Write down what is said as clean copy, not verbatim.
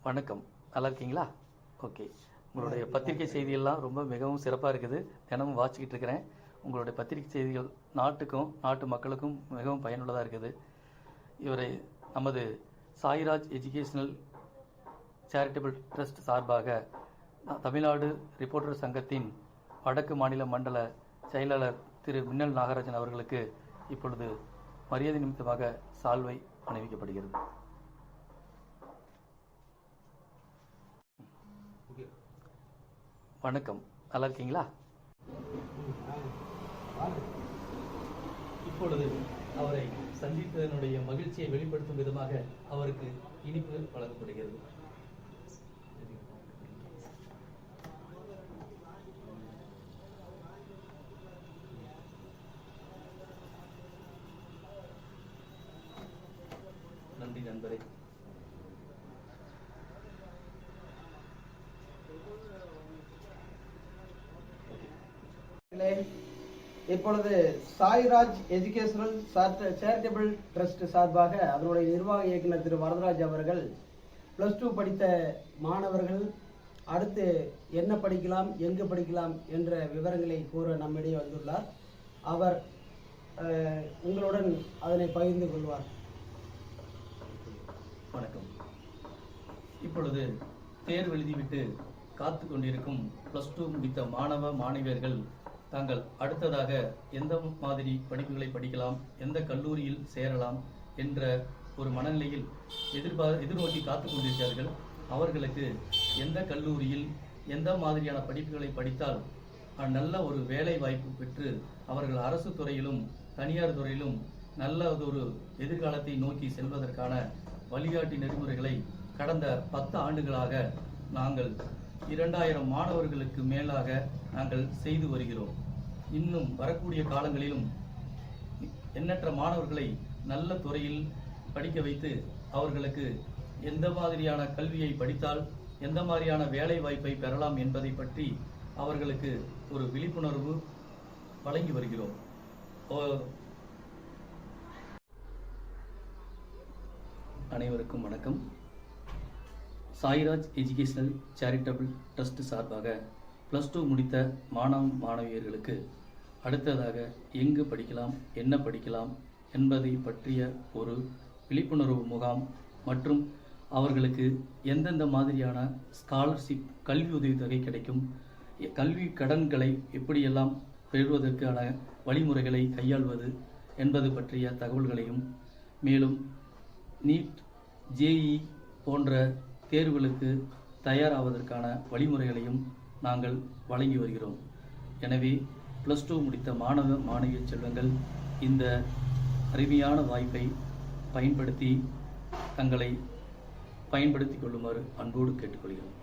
வணக்கம், நல்லா இருக்கீங்களா? ஓகே, உங்களுடைய பத்திரிகை செய்திகள்லாம் மிகவும் சிறப்பாக இருக்குது. தினமும் வாசிக்கிட்டு இருக்கிறேன். உங்களுடைய பத்திரிகை செய்திகள் நாட்டுக்கும் நாட்டு மக்களுக்கும் மிகவும் பயனுள்ளதாக இருக்குது. இவரை நமது சாய்ராஜ் எஜுகேஷனல் சேரிட்டபிள் ட்ரஸ்ட் சார்பாக தமிழ்நாடு ரிப்போர்ட்டர் சங்கத்தின் வடக்கு மாநில மண்டல செயலாளர் திரு மின்னல் நாகராஜன் அவர்களுக்கு இப்பொழுது மரியாதை நிமித்தமாக சால்வை அணிவிக்கப்படுகிறது. வணக்கம், நல்லா இருக்கீங்களா? இப்பொழுது அவரை சந்தித்ததனுடைய மகிழ்ச்சியை வெளிப்படுத்தும் விதமாக அவருக்கு இனிப்பு வழங்கப்படுகிறது. நன்றி நண்பரே. இப்பொழுது சாய்ராஜ் எஜுகேஷனல் சேரிட்டபிள் ட்ரஸ்ட் சார்பாக அதனுடைய நிர்வாக இயக்குனர் திரு வரதராஜ் அவர்கள் +2 படித்த மாணவர்கள் அடுத்து என்ன படிக்கலாம், எங்கு படிக்கலாம் என்ற விவரங்களை கூற நம்மிடையே வந்துள்ளார். அவர் உங்களுடன் அதனை பகிர்ந்து கொள்வார். வணக்கம். இப்பொழுது தேர்வு எழுதிவிட்டு காத்து கொண்டிருக்கும் +2 முடித்த மாணவ மாணவியர்கள் தாங்கள் அடுத்ததாக எந்த மாதிரி படிப்புகளை படிக்கலாம், எந்த கல்லூரியில் சேரலாம் என்ற ஒரு மனநிலையில் எதிர்நோக்கி காத்து கொண்டிருக்கிறார்கள். அவர்களுக்கு எந்த கல்லூரியில் எந்த மாதிரியான படிப்புகளை படித்தால் நல்ல ஒரு வேலை வாய்ப்பு பெற்று அவர்கள் அரசு துறையிலும் தனியார் துறையிலும் நல்ல ஒரு எதிர்காலத்தை நோக்கி செல்வதற்கான வழிகாட்டி நெறிமுறைகளை கடந்த 10 ஆண்டுகளாக நாங்கள் 2000 மாணவர்களுக்கு மேலாக நாங்கள் செய்து வருகிறோம். இன்னும் வரக்கூடிய காலங்களிலும் எண்ணற்ற மாணவர்களை நல்ல துறையில் படிக்க வைத்து அவர்களுக்கு எந்த மாதிரியான கல்வியை படித்தால் எந்த மாதிரியான வேலை வாய்ப்பை பெறலாம் என்பதை பற்றி அவர்களுக்கு ஒரு விழிப்புணர்வு வழங்கி வருகிறோம். அனைவருக்கும் வணக்கம். சாய்ராஜ் எஜுகேஷனல் சேரிட்டபிள் ட்ரஸ்ட் சார்பாக +2 முடித்த மாணவ மாணவியர்களுக்கு அடுத்ததாக எங்கு படிக்கலாம், என்ன படிக்கலாம் என்பதை பற்றிய ஒரு விழிப்புணர்வு முகாம் மற்றும் அவர்களுக்கு எந்தெந்த மாதிரியான ஸ்காலர்ஷிப் கல்வி உதவித்தொகை கிடைக்கும், கல்வி கடன்களை எப்படியெல்லாம் பெறுவதற்கான வழிமுறைகளை கையாள்வது என்பது பற்றிய தகவல்களையும், மேலும் நீட், JEE போன்ற தேர்வுகளுக்கு தயாராவதற்கான வழிமுறைகளையும் நாங்கள் வழங்கி வருகிறோம். எனவே +2 முடித்த மாணவ மாணவிய செல்வங்கள் இந்த அருமையான வாய்ப்பை பயன்படுத்தி தங்களை பயன்படுத்திக் கொள்ளுமாறு அன்போடு கேட்டுக்கொள்கிறோம்.